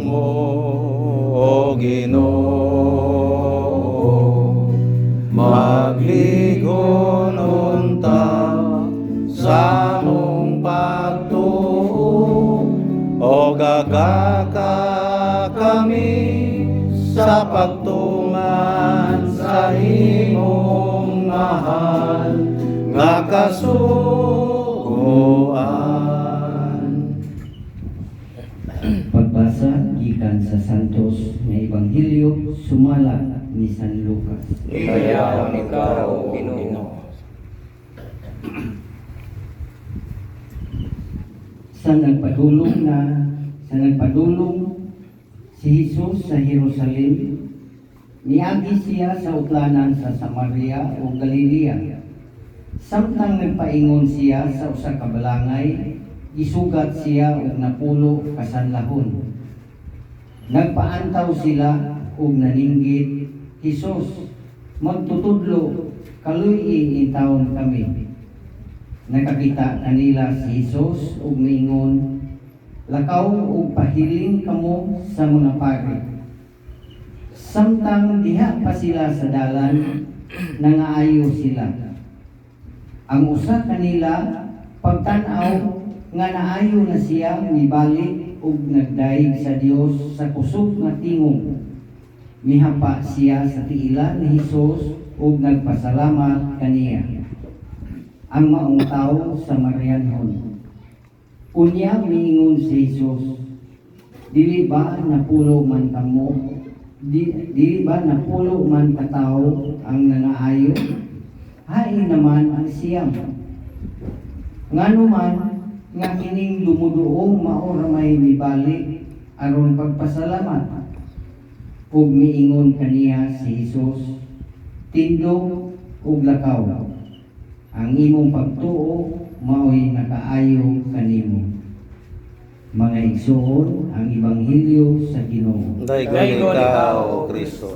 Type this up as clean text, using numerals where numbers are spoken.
mo, O Ginoo, magligon unta sa among pagtuo, o gagaka kami sa pagtuman sa imong mahal nga kasugoan. Pagbasa gikan sa Santos nga Ebanghelyo sumala ni San Lucas. Iyaw ikaw, Ginoo. Sa nagpadulong si Jesus sa Jerusalem, niagi siya sa utlanan sa Samaria o Galilea. Samtang nagpaingon siya sa usa ka balangay, isugat siya og napulo kasanlahon. Nagpaantaw sila og naninggit, "Jesus, magtutudlo, kaluy intawon kami." Nakakita kanila si Jesus ug miingon, "Lakaw ug pahiling kamo sa mga pari." Samtang diha pa sila sa dalan, nangaayo sila. Ang usa kanila pagtan-aw nga naayo na siya, mibalik ug nagdaig sa Dios sa kusog nga tingog. Mihapa siya sa tiila ni Jesus ug nagpasalamat kaniya. Ang maong tawo sa Marianhon. Unya miingon si Jesus, "Dili ba napulo man kamo? Dili ba napulo man katawo ang nangaayo? Hain naman ang siyam. Ngano man nga kining dumuduong mao ra may mibalik aron pagpasalamat." Ug miingon kaniya si Jesus, "Tindog ug lakaw. Ang imong pagtuo mao'y nakaayo kanimo." Mga igsoon, ang Ebanghelyo sa Ginoo. Daygon ikaw, Kristo.